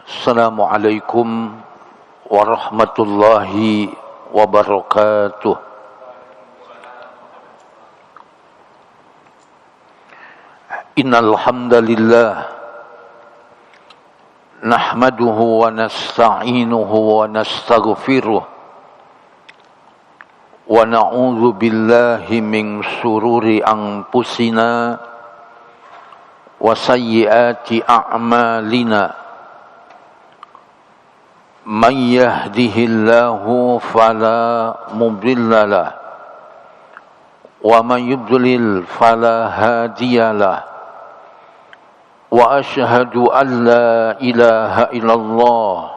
Assalamualaikum warahmatullahi wabarakatuh. Innal hamdalillah nahmaduhu wa nasta'inuhu wa nastaghfiruh wa na'udzu billahi min shururi anfusina wa sayyiati a'malina. Man yahdihillahu fala mudilla lahu wa man yudlil fala hadiya lahu. Wa ashhadu an la ilaha illallah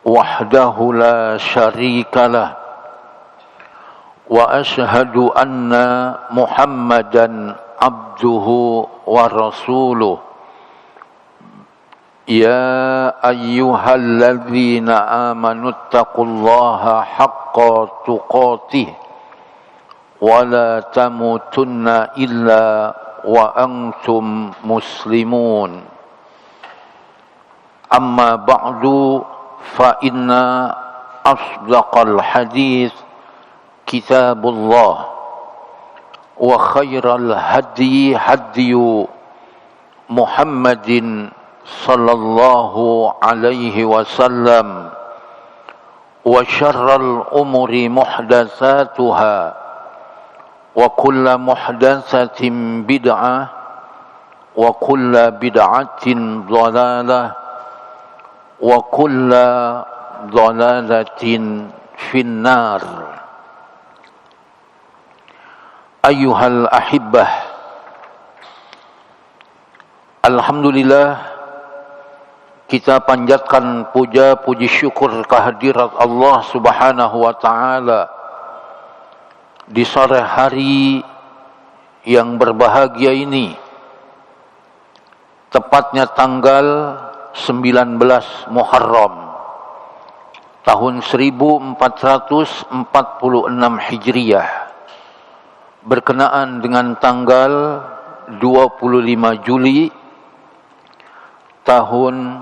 wahdahu la syarika lah. Wa ashhadu anna Muhammadan abduhu wa rasuluh. Ya ayyuhalladzina amanu taqullaha haqqa tuqatih wa la tamutunna illa wa antum muslimun. Amma ba'du fa inna asdaqal hadits kitabullah wa khairal hadi hadiyu Muhammadin sallallahu alaihi wasallam wa syarral umuri muhdatsatuha wa kullu muhdatsatin bid'ah wa kullu bid'atin dhalalah wa kullu dhalalatin finnar. Ayyuhal ahibbah, alhamdulillah kita panjatkan puja puji syukur kehadirat Allah Subhanahu wa taala di sore hari yang berbahagia ini, tepatnya tanggal 19 Muharram tahun 1446 Hijriah, berkenaan dengan tanggal 25 Juli tahun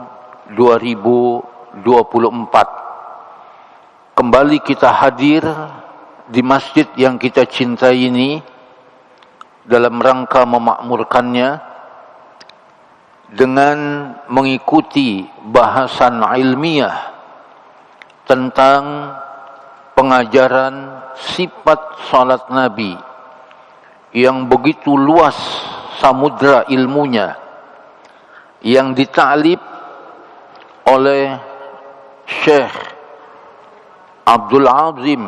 2024. Kembali kita hadir di masjid yang kita cintai ini dalam rangka memakmurkannya dengan mengikuti bahasan ilmiah tentang pengajaran sifat salat Nabi yang begitu luas samudra ilmunya, yang ditalib oleh Syekh Abdul Azim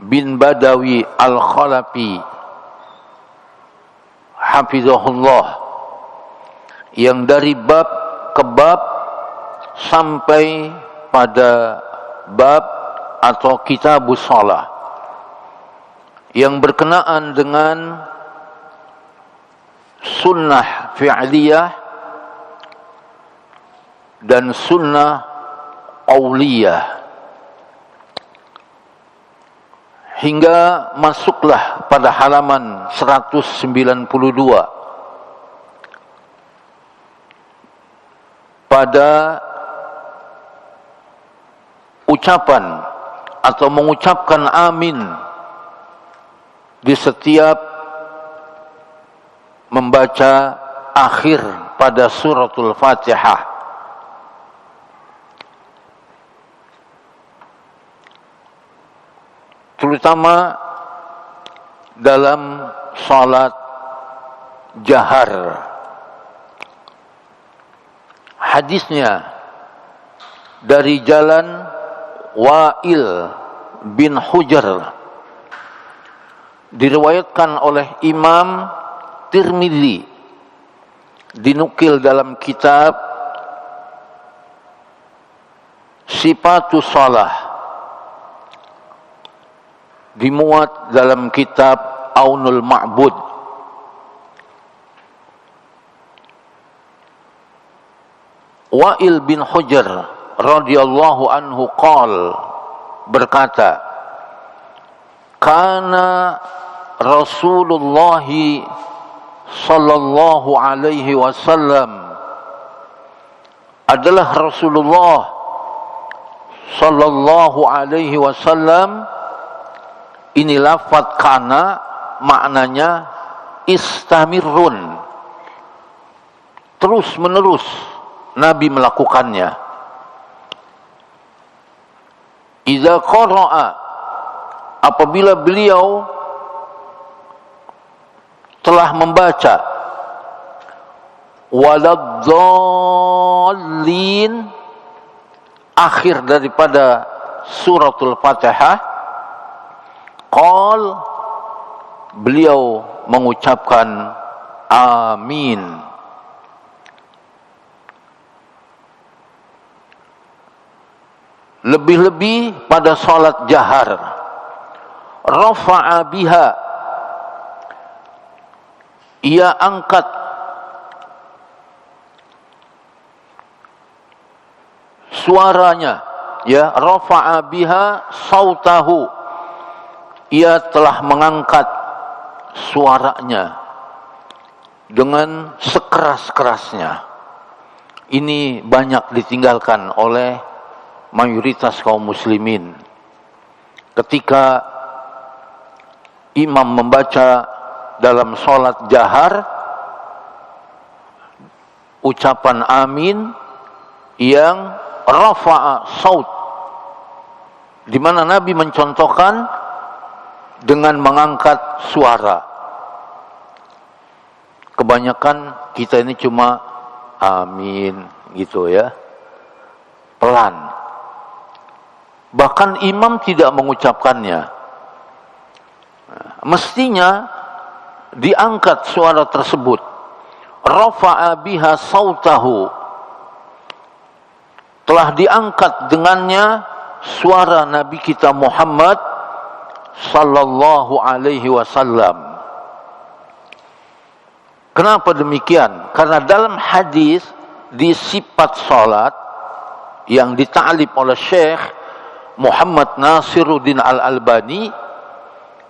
bin Badawi Al-Khalafi hafizahullah, yang dari bab ke bab sampai pada bab atau kitabus shalah yang berkenaan dengan sunnah fi'liyah dan sunnah auliyah, hingga masuklah pada halaman 192 pada ucapan atau mengucapkan amin di setiap membaca akhir pada suratul Fatihah. Terutama dalam salat jahar. Hadisnya dari jalan Wa'il bin Hujr, diriwayatkan oleh Imam Tirmidzi, dinukil dalam kitab Sifatus Shalah, dimuat dalam kitab Aunul Ma'bud. Wa'il bin Hujr radhiyallahu anhu berkata, kana Rasulullah sallallahu alaihi wasallam adalah Rasulullah sallallahu alaihi wasallam, ini lafaz kana maknanya istamirun, terus menerus Nabi melakukannya. Idza qara'a, apabila beliau telah membaca, waladzallin, akhir daripada suratul Fatihah, qal, beliau mengucapkan amin. Lebih-lebih pada salat jahar, rafa'a biha, ia angkat suaranya, ya, rafa'a biha sautahu, ia telah mengangkat suaranya dengan sekeras-kerasnya. Ini banyak ditinggalkan oleh mayoritas kaum muslimin. Ketika imam membaca dalam sholat jahar, ucapan amin yang rafa'a saut, di mana Nabi mencontohkan dengan mengangkat suara. Kebanyakan kita ini cuma amin gitu ya, pelan. Bahkan imam tidak mengucapkannya. Mestinya diangkat suara tersebut. Rafa'a biha sautahu, telah diangkat dengannya suara Nabi kita Muhammad sallallahu alaihi wasallam. Kenapa demikian? Karena dalam hadis di sifat salat yang dita'alif oleh Syekh Muhammad Nasiruddin Al-Albani,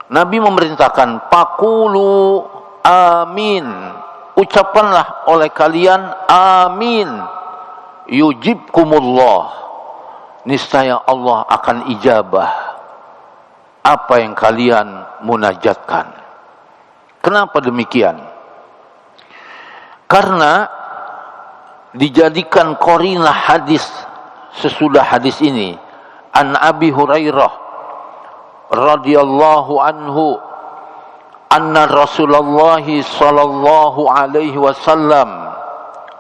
Nabi memerintahkan faqulu amin, ucapkanlah oleh kalian amin, yujibkumullah, niscaya Allah akan ijabah apa yang kalian munajatkan. Kenapa demikian? Karena dijadikan qarinah hadis sesudah hadis ini. An Abi Hurairah radhiyallahu anhu anna Rasulullah sallallahu alaihi wasallam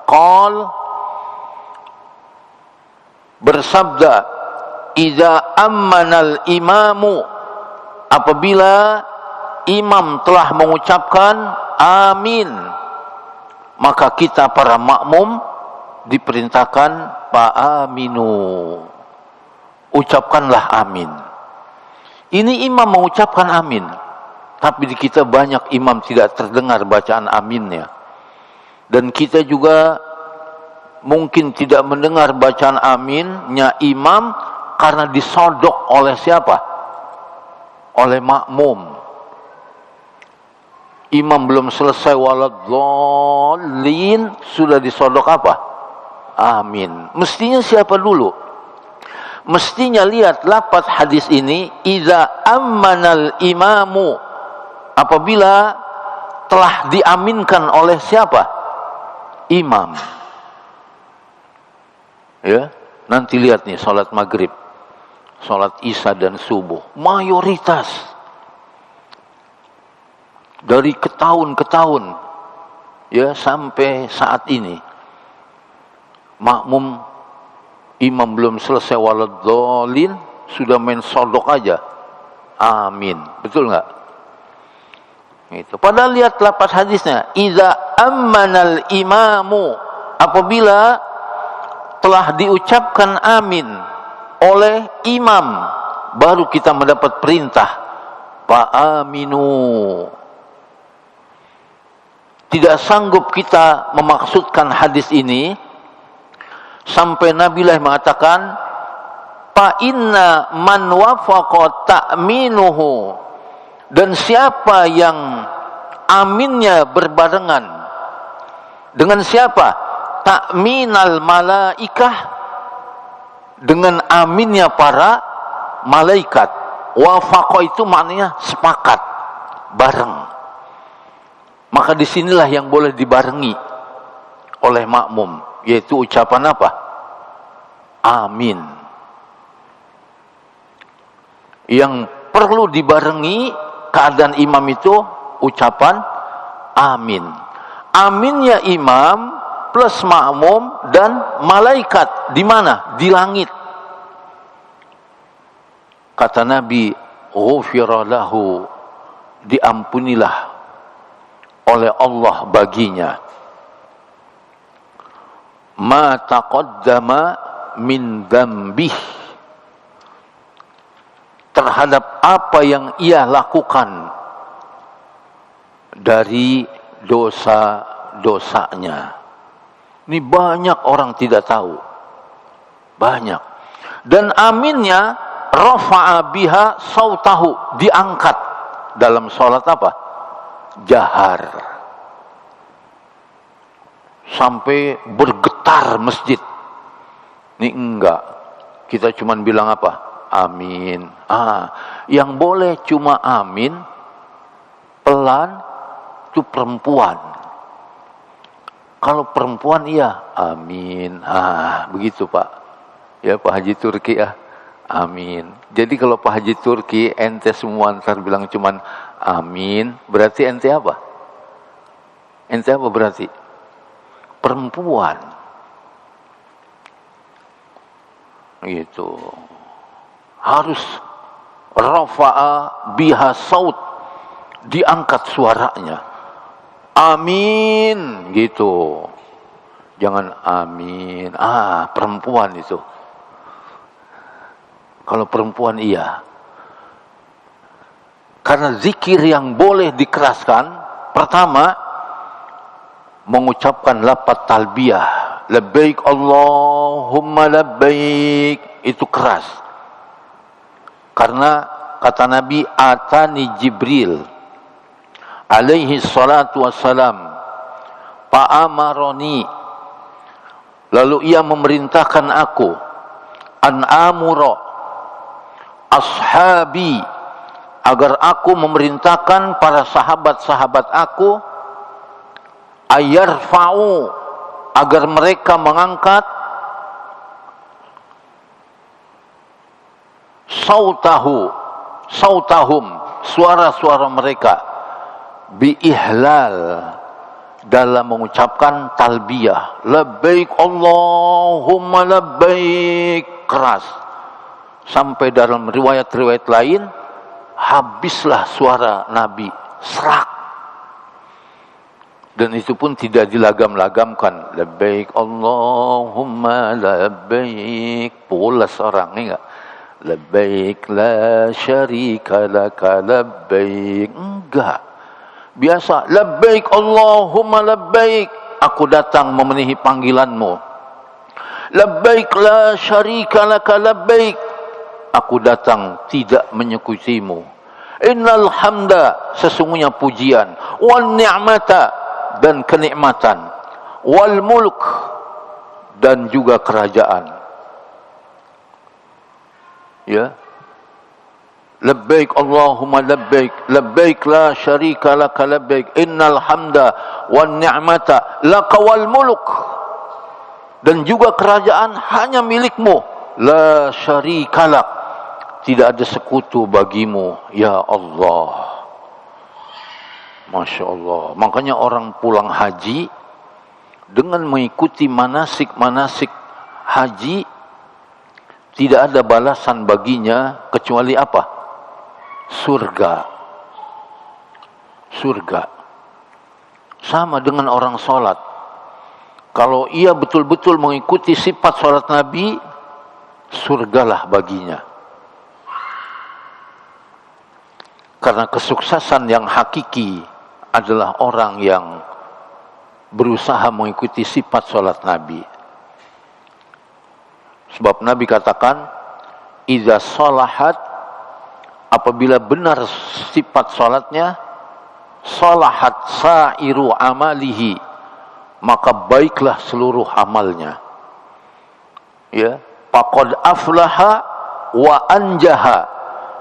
qala, bersabda, idza ammanal imamu, apabila imam telah mengucapkan amin, maka kita para makmum diperintahkan fa'aminu, ucapkanlah amin. Ini imam mengucapkan amin, tapi di kita banyak imam tidak terdengar bacaan aminnya. Dan kita juga mungkin tidak mendengar bacaan aminnya imam karena disodok oleh siapa? Oleh makmum. Imam belum selesai waladzallin, sudah disodok apa? Amin. Mestinya siapa dulu? Mestinya lihat lafaz hadis ini, idza ammanal imamu, apabila telah diaminkan oleh siapa? Imam. Ya, nanti lihat nih salat maghrib, salat isya dan subuh, mayoritas dari tahun ke tahun, ya, sampai saat ini makmum, imam belum selesai waladzallin sudah main sodok aja amin. Betul nggak? Itu. Padahal lihat lafaz hadisnya, idza ammanal imamu, apabila telah diucapkan amin oleh imam, baru kita mendapat perintah fa'aminu. Tidak sanggup kita memaksudkan hadis ini sampai Nabi lah mengatakan, fa inna man wafaqa ta'minuhu, dan siapa yang aminnya berbarengan. Dengan siapa? Ta'minal malaikah, dengan aminnya para malaikat. Wafaqa itu maknanya sepakat, bareng. Maka disinilah yang boleh dibarengi oleh makmum, yaitu ucapan apa? Amin. Yang perlu dibarengi keadaan imam itu ucapan amin. Aminnya imam plus makmum dan malaikat di mana? Di langit. Kata Nabi, ghufira lahu, diampunilah oleh Allah baginya, ma taqaddama min dzambih, terhadap apa yang ia lakukan dari dosa-dosanya. Ini banyak orang tidak tahu. Banyak. Dan aminnya rafa'a biha sautahu, diangkat dalam sholat apa? Jahar. Sampai bergetar masjid. Ini enggak. Kita cuma bilang apa? Amin. Yang boleh cuma amin pelan itu perempuan. Kalau perempuan iya amin. Begitu Pak. Ya Pak Haji Turki ya. Amin. Jadi kalau Pak Haji Turki ente semua ntar bilang cuman amin, berarti ente apa? Ente apa berarti? Perempuan. Gitu. Harus rafa'a biha saut, diangkat suaranya. Amin gitu. Jangan amin. Perempuan itu. Kalau perempuan iya. Karena zikir yang boleh dikeraskan, pertama mengucapkan lafaz talbiyah, labbaik Allahumma labbaik, itu keras. Karena kata Nabi, atani Jibril alaihi salatu wassalam fa'amaroni, lalu ia memerintahkan aku an amura ashabi, agar aku memerintahkan para sahabat-sahabat aku ayarfa'u, agar mereka mengangkat sautahum, suara-suara mereka biihlal, dalam mengucapkan talbiyah, labbaik Allahumma labbaik, keras. Sampai dalam riwayat-riwayat lain habislah suara Nabi serak. Dan itu pun tidak dilagam-lagamkan, labbaik Allahumma labbaik, pulas orang, enggak? Labbaik la syarika laka labbaik, enggak. Biasa, labbaik Allahumma labbaik, aku datang memenuhi panggilanmu. Labbaik la syarika laka labbaik, aku datang tidak menyekutimu. Innal hamda, sesungguhnya pujian, wan ni'mata, dan kenikmatan, wal mulk, dan juga kerajaan. Ya, labbaik Allahumma labbaik, labbaik la syarika laka labbaik, innal hamda wan ni'mata laka wal mulk, dan juga kerajaan hanya milikmu, la syarika lak, tidak ada sekutu bagimu, ya Allah. Masya Allah. Makanya orang pulang haji dengan mengikuti manasik-manasik haji, tidak ada balasan baginya kecuali apa? Surga. Surga. Sama dengan orang sholat. Kalau ia betul-betul mengikuti sifat sholat Nabi, surgalah baginya. Karena kesuksesan yang hakiki adalah orang yang berusaha mengikuti sifat sholat Nabi. Sebab Nabi katakan, iza sholahat, apabila benar sifat sholatnya, salahat sa'iru amalihi, maka baiklah seluruh amalnya. Ya, faqad aflaha wa anjaha,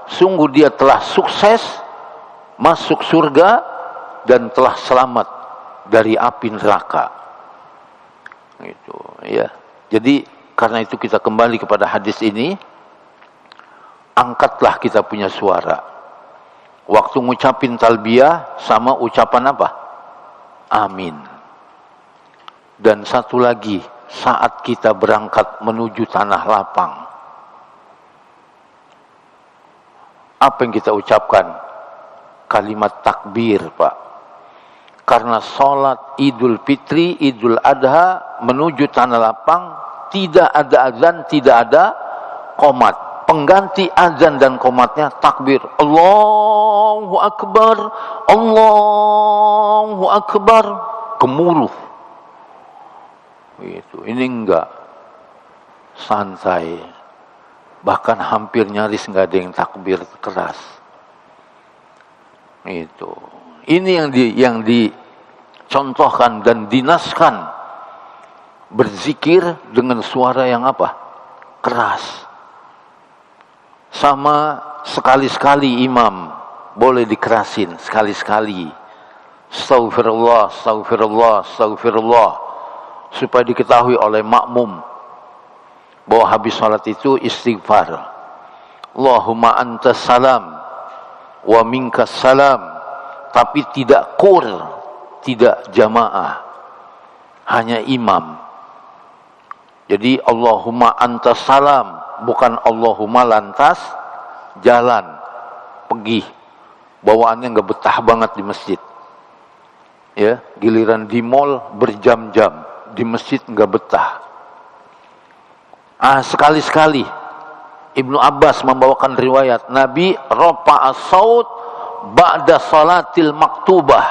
sungguh dia telah sukses masuk surga dan telah selamat dari api neraka. Gitu, ya. Jadi karena itu kita kembali kepada hadis ini, angkatlah kita punya suara. Waktu ngucapin talbiyah sama ucapan apa? Amin. Dan satu lagi, saat kita berangkat menuju tanah lapang, apa yang kita ucapkan? Kalimat takbir, Pak. Karena sholat Idul Fitri, Idul Adha menuju tanah lapang tidak ada azan, tidak ada qomat. Pengganti azan dan qomatnya takbir. Allahu Akbar, Allahu Akbar, gemuruh. Itu, ini enggak, santai. Bahkan hampir nyaris enggak ada yang takbir keras. Itu. Ini yang dicontohkan dan dinaskan, berzikir dengan suara yang apa? Keras. Sama sekali-sekali imam boleh dikerasin, sekali-sekali. Astaghfirullah, astaghfirullah, astaghfirullah, supaya diketahui oleh makmum bahwa habis salat itu istighfar. Allahumma antas salam wa minkas salam. Tapi tidak kur, tidak jamaah, hanya imam. Jadi Allahumma antas salam, bukan Allahumma lantas jalan, pergi. Bawaannya nggak betah banget di masjid. Ya, giliran di mall berjam-jam, di masjid nggak betah. Sekali-sekali Ibnu Abbas membawakan riwayat Nabi rafa'a saut ba'da salatil maktubah.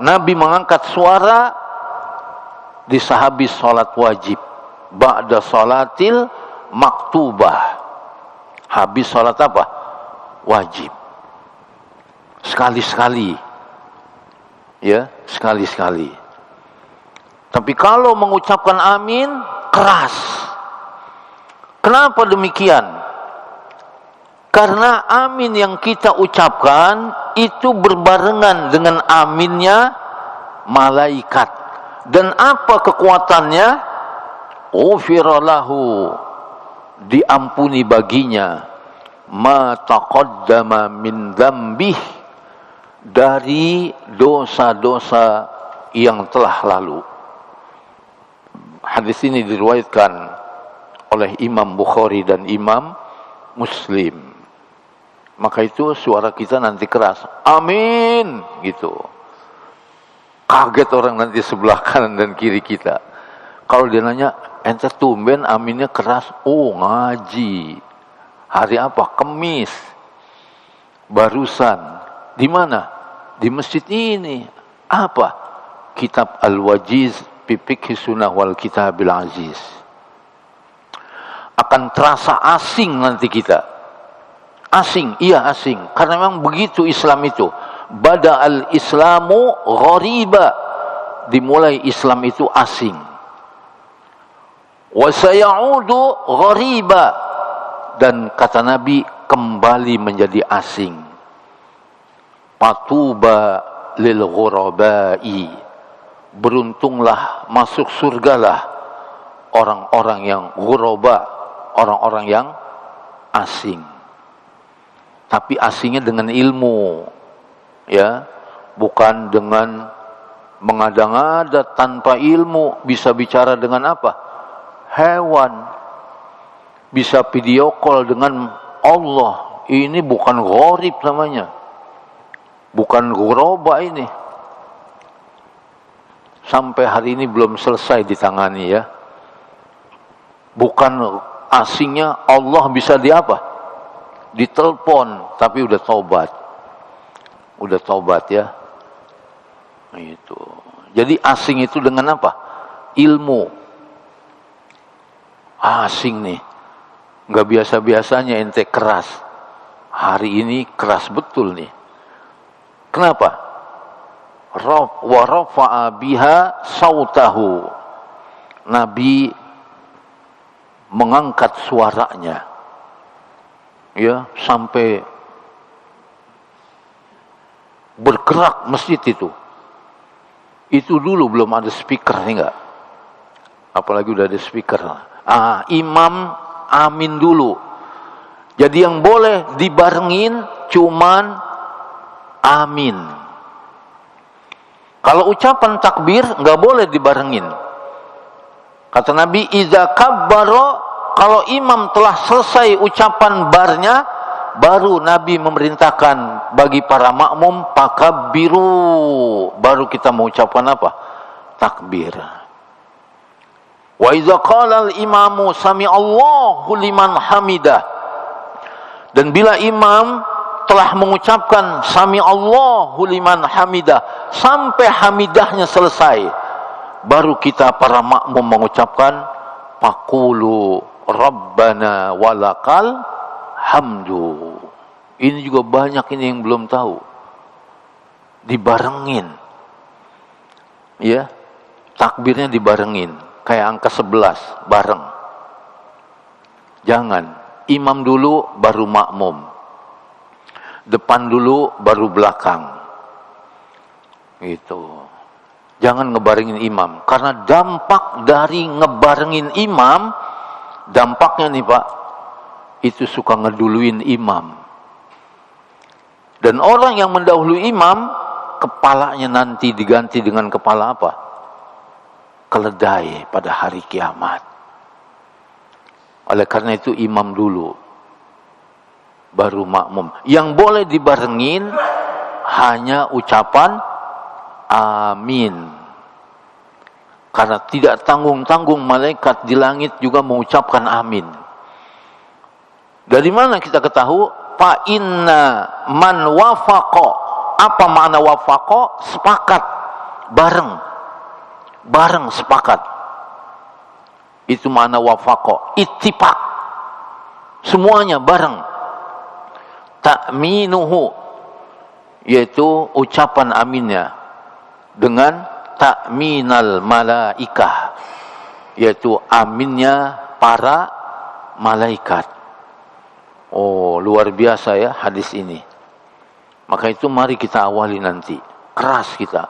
Nabi mengangkat suara di sehabis salat wajib. Ba'da salatil maktubah. Habis salat apa? Wajib. Sekali-sekali. Ya, sekali-sekali. Tapi kalau mengucapkan amin, keras. Kenapa demikian? Karena amin yang kita ucapkan itu berbarengan dengan aminnya malaikat. Dan apa kekuatannya? Ghufira lahu, diampuni baginya ma taqaddama min dzambih, dari dosa-dosa yang telah lalu. Hadis ini diriwayatkan oleh Imam Bukhari dan Imam Muslim. Maka itu suara kita nanti keras, amin, gitu. Kaget orang nanti sebelah kanan dan kiri kita. Kalau dia nanya, ente tumben aminnya keras. Oh, ngaji. Hari apa? Kemis. Barusan. Di mana? Di masjid ini. Apa? Kitab Al-Wajiz fi Fiqhi Sunnah wal Kitabil Aziz. Akan terasa asing nanti kita. Asing, iya asing. Karena memang begitu Islam itu. Bada'al Islamu ghariba. Dimulai Islam itu asing. Wa sayaudu ghariba. Dan kata Nabi, kembali menjadi asing. Patuba lil ghurabai. Beruntunglah, masuk surgalah orang-orang yang ghuraba, orang-orang yang asing. Tapi asingnya dengan ilmu, ya, bukan dengan mengada-ngada tanpa ilmu. Bisa bicara dengan apa? Hewan. Bisa video call dengan Allah. Ini bukan gharib namanya, bukan ghuraba ini. Sampai hari ini belum selesai ditangani, ya. Bukan asingnya Allah bisa di apa? Ditelepon, tapi udah taubat. Udah taubat, ya. Itu. Jadi asing itu dengan apa? Ilmu. Asing nih. Nggak biasa-biasanya ente keras. Hari ini keras betul nih. Kenapa? wa rafa'a biha sautahu. Nabi mengangkat suaranya, ya, sampai bergerak masjid itu. Itu dulu belum ada speaker, enggak. Apalagi udah ada speaker. Imam amin dulu. Jadi yang boleh dibarengin cuman amin. Kalau ucapan takbir nggak boleh dibarengin. Kata Nabi, iza kabbaro, kalau imam telah selesai ucapan barnya, baru Nabi memerintahkan bagi para makmum pakabbiru, baru kita mengucapkan apa? Takbir. Wa iza qala al-imamu sami'allahu liman hamidah, dan bila imam telah mengucapkan sami'allahu liman hamidah sampai hamidahnya selesai, baru kita para makmum mengucapkan faqulu rabbana walakal hamdu. Ini juga banyak ini yang belum tahu. Dibarengin. Ya. Takbirnya dibarengin. Kayak angka 11 bareng. Jangan. Imam dulu baru makmum. Depan dulu baru belakang. Gitu. Jangan ngebarengin imam. Karena dampak dari ngebarengin imam, dampaknya nih Pak, itu suka ngeduluin imam. Dan orang yang mendahului imam, kepalanya nanti diganti dengan kepala apa? Keledai pada hari kiamat. Oleh karena itu imam dulu, baru makmum. Yang boleh dibarengin hanya ucapan amin. Karena tidak tanggung-tanggung malaikat di langit juga mengucapkan amin. Dari mana kita ketahui? Fa inna man wafaqa. Apa makna wafaqa? Sepakat, bareng. Bareng sepakat. Itu makna wafaqa. Ittifaq. Semuanya bareng. Ta'minuhu, yaitu ucapan aminnya dengan ta'minal malaikah, yaitu aminnya para malaikat. Oh, luar biasa ya hadis ini. Maka itu mari kita awali nanti. Keras kita.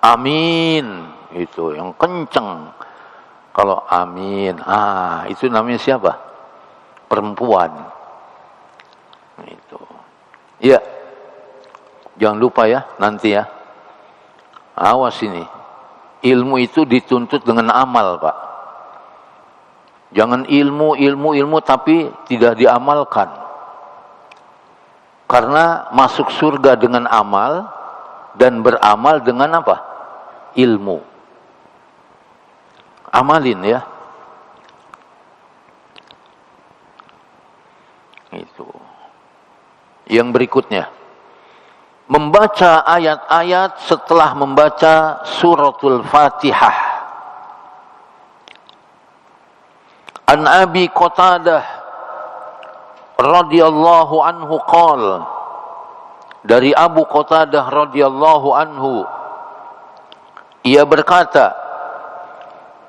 Amin. Itu yang kenceng. Kalau amin. Itu namanya siapa? Perempuan. Itu. Ya. Jangan lupa ya nanti ya. Awas ini. Ilmu itu dituntut dengan amal, Pak. Jangan ilmu tapi tidak diamalkan. Karena masuk surga dengan amal dan beramal dengan apa? Ilmu. Amalin ya. Itu. Yang berikutnya, membaca ayat-ayat setelah membaca suratul Fatihah. An Abi Qatadah radhiyallahu anhu qala, dari Abu Qatadah radhiyallahu anhu, ia berkata,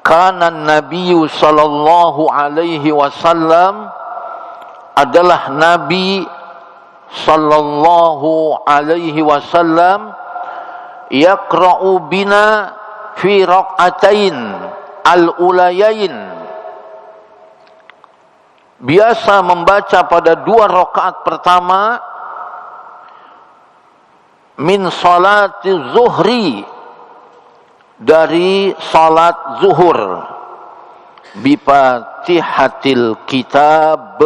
kana Nabi sallallahu alaihi wasallam, adalah Nabi sallallahu alaihi wasallam, yaqra'u bina fi raq'atain al-ulayain, biasa membaca pada 2 rakaat pertama min salati zuhri, dari salat zuhur, bi fatihatil kitab,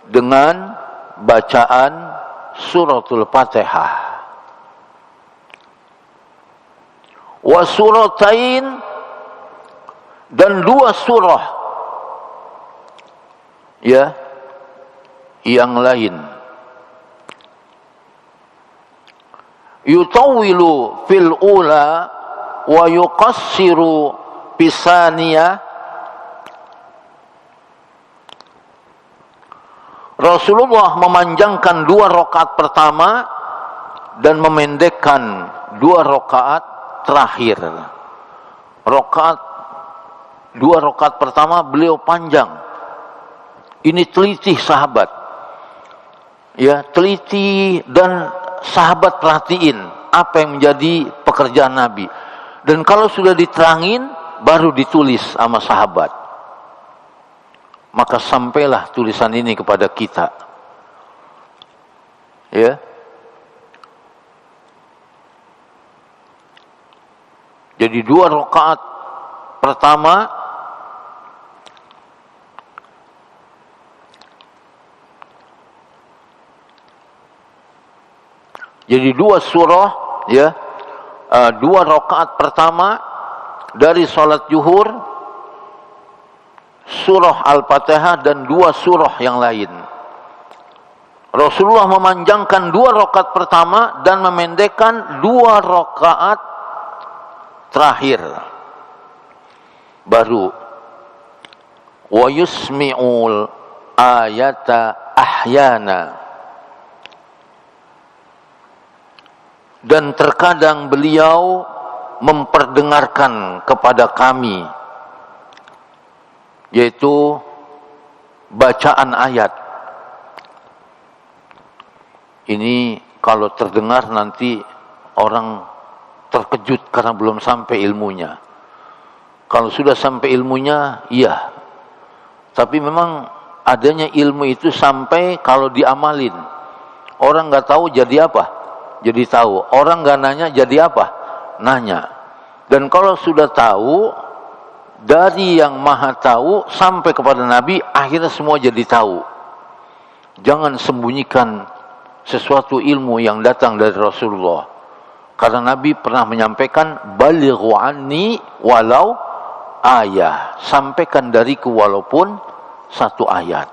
dengan bacaan suratul Fatihah, wa suratain, dan 2 surah ya yang lain, yutawwilu fil ula wa yuqassiru bisaniyah. Rasulullah memanjangkan 2 rakaat pertama dan memendekkan 2 rakaat terakhir. Dua rakaat pertama beliau panjang. Ini teliti sahabat. Ya, teliti dan sahabat perhatiin apa yang menjadi pekerjaan Nabi. Dan kalau sudah diterangin, baru ditulis sama sahabat. Maka sampailah tulisan ini kepada kita. Ya. Jadi 2 rakaat pertama jadi 2 surah, ya, 2 rakaat pertama dari salat zuhur, surah Al-Fatihah dan 2 surah yang lain. Rasulullah memanjangkan 2 rakaat pertama dan memendekkan 2 rakaat terakhir. Baru wa yusmi'ul ayata ahyana. Dan terkadang beliau memperdengarkan kepada kami, yaitu bacaan ayat. Ini kalau terdengar nanti orang terkejut karena belum sampai ilmunya. Kalau sudah sampai ilmunya, iya. Tapi memang adanya ilmu itu sampai kalau diamalin. Orang nggak tahu jadi apa? Jadi tahu. Orang nggak nanya jadi apa? Nanya. Dan kalau sudah tahu, dari yang maha tahu sampai kepada Nabi, akhirnya semua jadi tahu. Jangan sembunyikan sesuatu ilmu yang datang dari Rasulullah. Karena Nabi pernah menyampaikan, balighu anni walau ayah. Sampaikan dariku walaupun 1 ayat.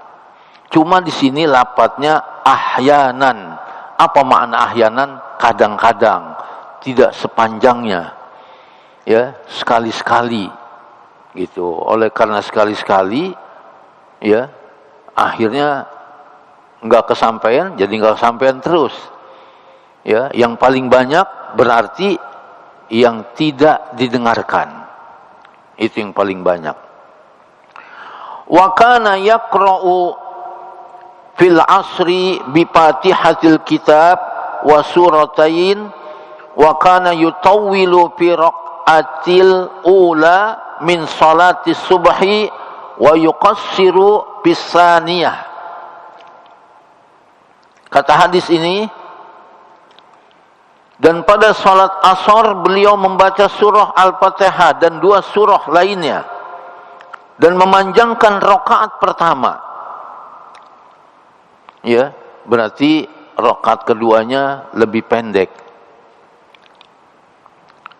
Cuma di sini lapatnya ahyanan. Apa makna ahyanan? Kadang-kadang, tidak sepanjangnya, ya, sekali-sekali, gitu. Oleh karena sekali-sekali, ya, akhirnya nggak kesampaian, jadi nggak kesampaian terus. Ya, yang paling banyak berarti yang tidak didengarkan. Itu yang paling banyak. Wa kana yaqra'u fil asri bi fatihatil kitab wa suratain wa kana yutawwilu fi raq'atil ula min salati subhi wa yuqassiru bis saniyah. Kata hadis ini, dan pada salat asar beliau membaca surah Al-Fatihah dan 2 surah lainnya dan memanjangkan rakaat pertama. Ya, berarti rakaat keduanya lebih pendek.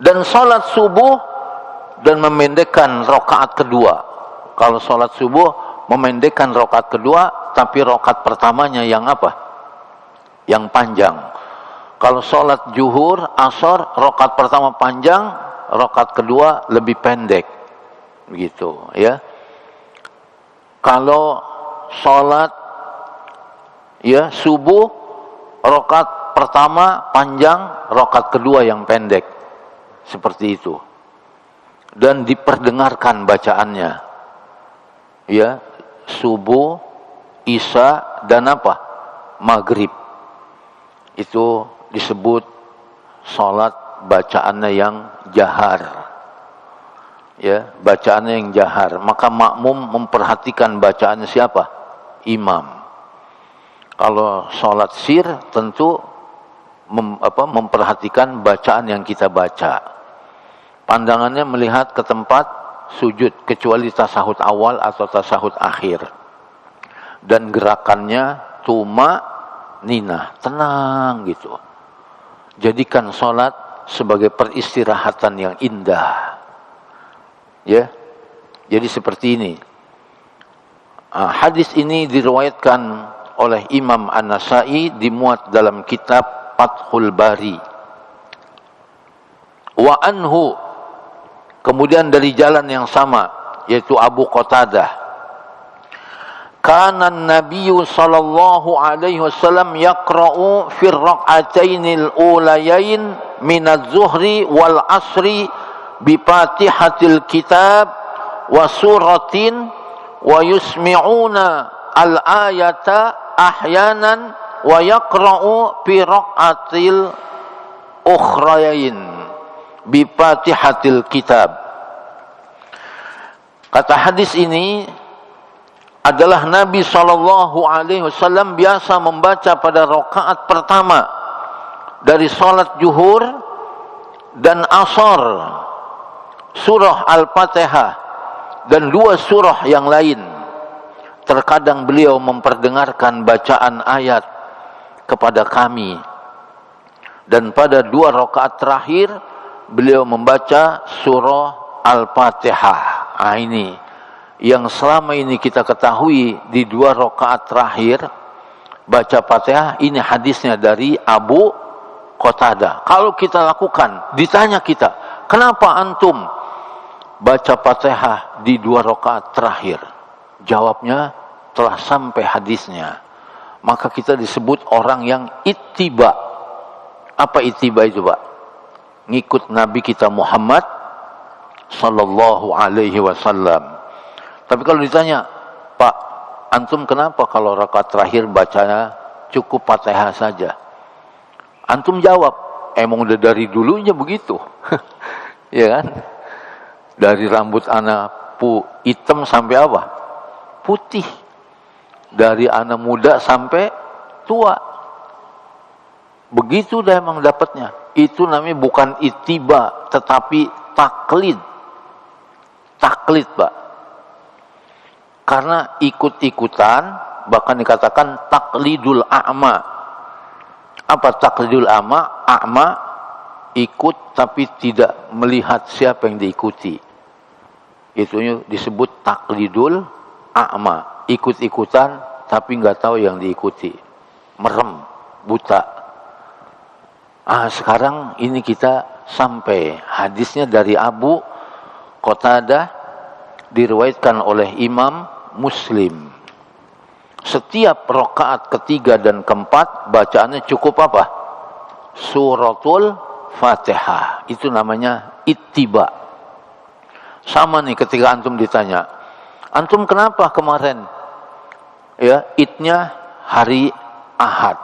Dan salat subuh dan memendekkan rakaat kedua. Kalau salat subuh memendekkan rakaat kedua, tapi rakaat pertamanya yang apa? Yang panjang. Kalau salat zuhur, asar, rakaat pertama panjang, rakaat kedua lebih pendek. Begitu, ya. Kalau salat, ya, subuh, rakaat pertama panjang, rakaat kedua yang pendek. Seperti itu. Dan diperdengarkan bacaannya. Ya, subuh, isya, dan apa? Maghrib. Itu disebut salat bacaannya yang jahar. Ya, bacaannya yang jahar. Maka makmum memperhatikan bacaannya siapa? Imam. Kalau sholat sir tentu memperhatikan bacaan yang kita baca. Pandangannya melihat ke tempat sujud, kecuali tasahud awal atau tasahud akhir. Dan gerakannya tuma ninah, tenang gitu. Jadikan sholat sebagai peristirahatan yang indah. Ya, jadi seperti ini. Hadis ini diriwayatkan oleh Imam An-Nasai, dimuat dalam kitab Fathul Bari. Wa anhu, kemudian dari jalan yang sama, yaitu Abu Qatadah, kana an-nabiyyu sallallahu alaihi wasallam yaqra'u fi ar-rak'atainil ulayain minadz zuhri wal asri bi fatihatil kitab wa suratin wa yusmi'una al ayata ahyanan wa yaqra'u fi raq'atil ukhrayain bi fatihatil kitab. Kata hadis ini adalah Nabi SAW biasa membaca pada rakaat pertama dari salat zuhur dan asar surah Al-Fatihah dan 2 surah yang lain. Terkadang beliau memperdengarkan bacaan ayat kepada kami, dan pada 2 rakaat terakhir beliau membaca surah Al-Fatihah. Ini yang selama ini kita ketahui di 2 rakaat terakhir baca Fatihah. Ini hadisnya dari Abu Qatadah. Kalau kita lakukan, ditanya kita, kenapa antum baca Fatihah di 2 rakaat terakhir? Jawabnya, telah sampai hadisnya. Maka kita disebut orang yang ittiba. Apa ittiba itu, Pak? Ngikut Nabi kita Muhammad sallallahu alaihi wasallam. Tapi kalau ditanya, Pak, antum kenapa kalau rakaat terakhir bacanya cukup Fatihah saja? Antum jawab, emang udah dari dulunya begitu. Ya kan? Dari rambut anak hitam sampai apa? Putih. Dari anak muda sampai tua. Begitu dah emang dapatnya. Itu namanya bukan ittiba, tetapi taklid. Taklid, Pak. Karena ikut-ikutan, bahkan dikatakan taklidul a'ma. Apa taklidul a'ma? A'ma ikut tapi tidak melihat siapa yang diikuti. Itu disebut taklidul a'ma. Ikut-ikutan tapi nggak tahu yang diikuti. Merem, buta. Sekarang ini kita sampai hadisnya dari Abu Qatadah, diriwayatkan oleh Imam Muslim. Setiap rakaat ketiga dan keempat bacaannya cukup apa? Suratul Fatihah. Itu namanya ittiba. Sama nih ketika antum ditanya, antum kenapa kemarin idnya hari Ahad?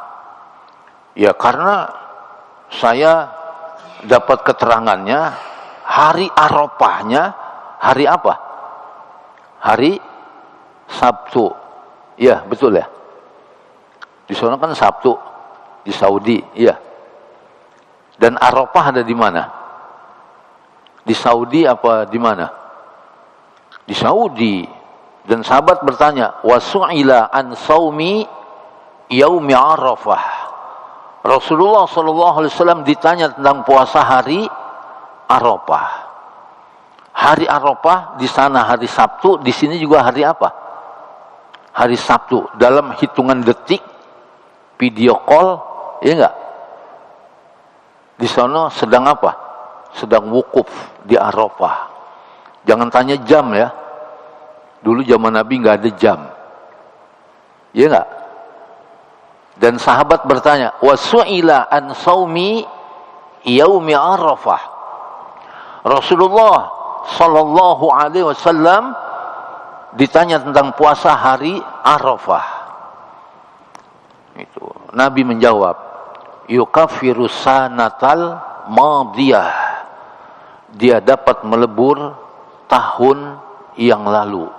Ya karena saya dapat keterangannya hari Arafahnya hari apa? Hari Sabtu. Ya, betul ya. Di sana kan Sabtu di Saudi, iya. Dan Arafah ada di mana? Di Saudi apa di mana? Di Saudi. Dan sahabat bertanya, wasu'ila an saumi yaumi Arafah. Rasulullah SAW ditanya tentang puasa hari Arafah. Hari Arafah di sana hari Sabtu, di sini juga hari apa? Hari Sabtu. Dalam hitungan detik, video call, ya enggak? Di sana sedang apa? Sedang wukuf di Arafah. Jangan tanya jam ya. Dulu zaman Nabi nggak ada jam. Ya enggak? Dan sahabat bertanya, wasu'ila an saumi yaumi Arafah. Rasulullah sallallahu alaihi wasallam ditanya tentang puasa hari Arafah. Itu Nabi menjawab, yukaffiru sanatal madiyah. Dia dapat melebur tahun yang lalu.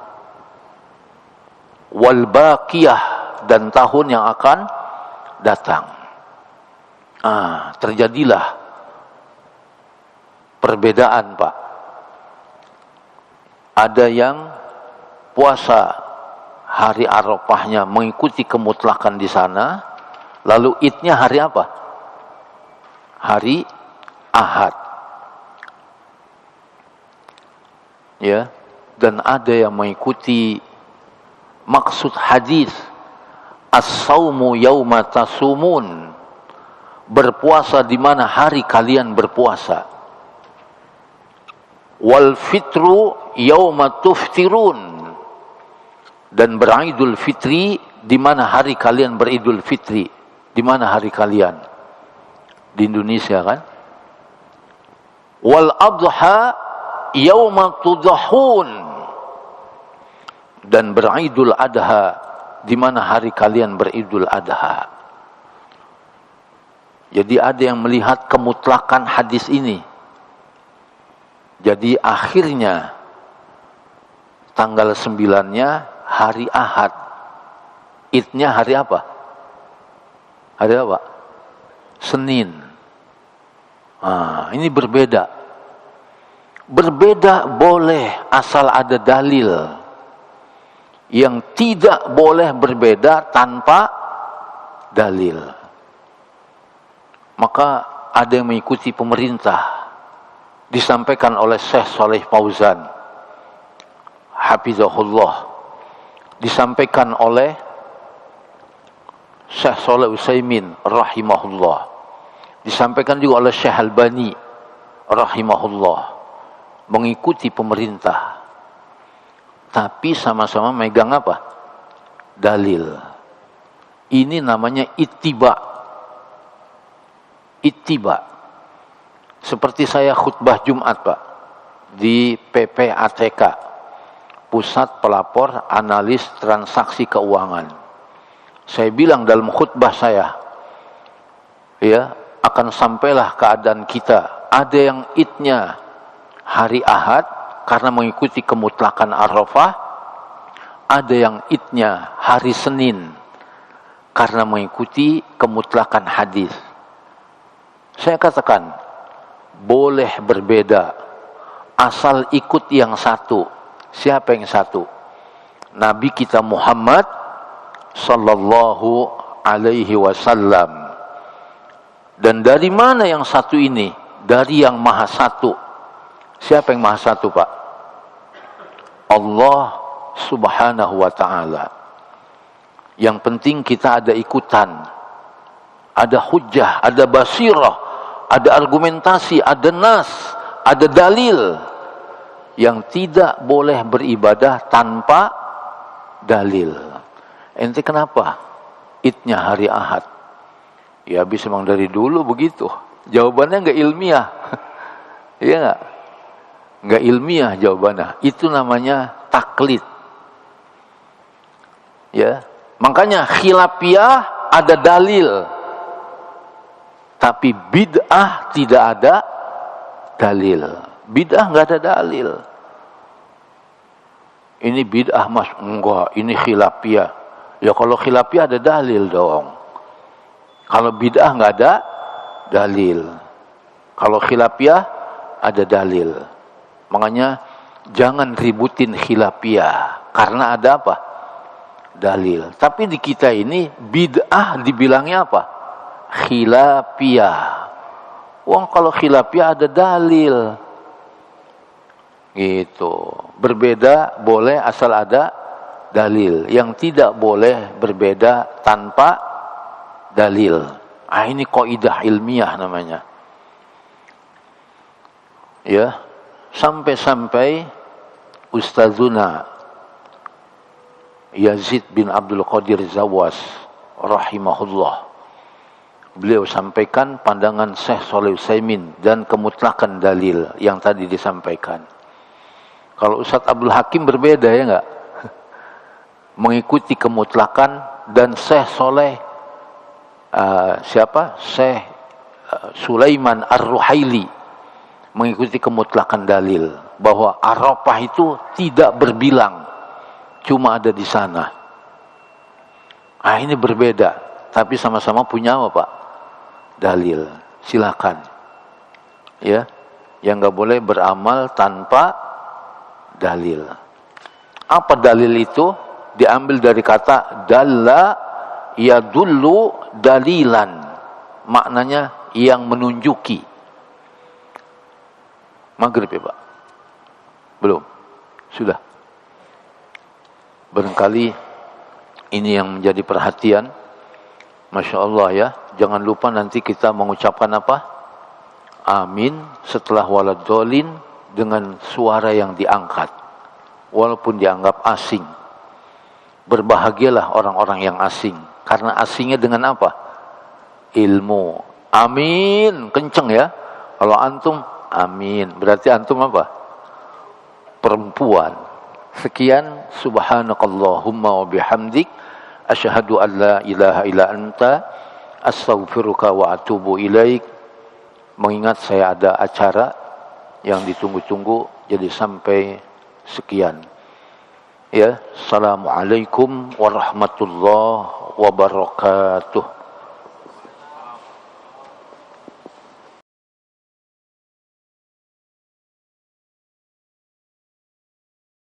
Wal baqiyah, dan tahun yang akan datang. Terjadilah perbedaan, Pak. Ada yang puasa hari Arafahnya mengikuti kemutlakan di sana, lalu idnya hari apa? Hari Ahad. Ya, dan ada yang mengikuti maksud hadis as-saumu yauma tasumun, berpuasa di mana hari kalian berpuasa. Wal fitru yauma tuftirun, dan beridul fitri di mana hari kalian beridul fitri. Di mana hari kalian? Di Indonesia kan? wal adha yauma tudhahun, dan beridul adha di mana hari kalian beridul adha. Jadi ada yang melihat kemutlakan hadis ini. Jadi akhirnya tanggal 9-nya hari Ahad. Idnya hari apa? Hari apa? Senin. Ini berbeda. Berbeda boleh asal ada dalil. Yang tidak boleh berbeda tanpa dalil. Maka ada yang mengikuti pemerintah. Disampaikan oleh Syekh Saleh Fauzan hafizahullah, disampaikan oleh Syekh Shalih Utsaimin rahimahullah, disampaikan juga oleh Syekh Albani rahimahullah, mengikuti pemerintah, tapi sama-sama megang apa? Dalil. Ini namanya ittiba. Ittiba. Seperti saya khutbah Jumat, Pak, di PPATK, Pusat Pelapor Analis Transaksi Keuangan. Saya bilang dalam khutbah saya, ya, akan sampailah keadaan kita. Ada yang idnya hari Ahad karena mengikuti kemutlakan Arafah, ada yang idnya hari Senin karena mengikuti kemutlakan hadis. Saya katakan, boleh berbeda asal ikut yang satu. Siapa yang satu? Nabi kita Muhammad sallallahu alaihi wasallam. Dan dari mana yang satu ini? Dari yang maha satu. Siapa yang maha satu, Pak? Allah subhanahu wa ta'ala. Yang penting kita ada ikutan, ada hujjah, ada basirah, ada argumentasi, ada nas, ada dalil. Yang tidak boleh beribadah tanpa dalil. Ente kenapa idnya hari Ahad? Ya habis memang dari dulu begitu. Jawabannya enggak ilmiah. Iya enggak? Enggak ilmiah jawabannya. Itu namanya taklid. Ya. Makanya khilafiyah ada dalil. Tapi bid'ah tidak ada dalil. Bid'ah enggak ada dalil. Ini bid'ah mas, enggak, ini khilafiyah. Ya kalau khilafiyah ada dalil dong. Kalau bid'ah enggak ada dalil. Kalau khilafiyah ada dalil. Makanya jangan ributin khilafiyah. Karena ada apa? Dalil. Tapi di kita ini bid'ah dibilangnya apa? Khilafiyah. Wong kalau khilafiyah ada dalil. Gitu. Berbeda boleh asal ada dalil. Yang tidak boleh berbeda tanpa dalil. Ini kaidah ilmiah namanya. Ya, sampai-sampai Ustazuna Yazid bin Abdul Qadir Zawas rahimahullah, beliau sampaikan pandangan Syekh Shalih Utsaimin dan kemutlakan dalil yang tadi disampaikan. Kalau Ustadz Abdul Hakim berbeda, ya enggak? Mengikuti kemutlakan, dan Syekh Shalih Syekh Sulaiman Ar-Ruhaili mengikuti kemutlakan dalil bahwa Arafah itu tidak berbilang, cuma ada di sana. Ini berbeda, tapi sama-sama punya apa, Pak? Dalil. Silakan. Ya, yang enggak boleh beramal tanpa dalil. Apa dalil itu? Diambil dari kata dalla yadullu dalilan. Maknanya yang menunjuki. Maghrib ya, Pak? Belum? Sudah? Barangkali ini yang menjadi perhatian. Masya Allah ya. Jangan lupa nanti kita mengucapkan apa? Amin setelah waladhdallin dengan suara yang diangkat. Walaupun dianggap asing. Berbahagialah orang-orang yang asing. Karena asingnya dengan apa? Ilmu. Amin. Kenceng ya. Kalau antum Amin. Berarti antum apa? Perempuan. Sekian, subhanakallahumma wa bihamdik, asyhadu an la ilaha illa anta, astaghfiruka wa atubu ilaik. Mengingat saya ada acara yang ditunggu-tunggu, jadi sampai sekian. Ya, assalamualaikum warahmatullahi wabarakatuh.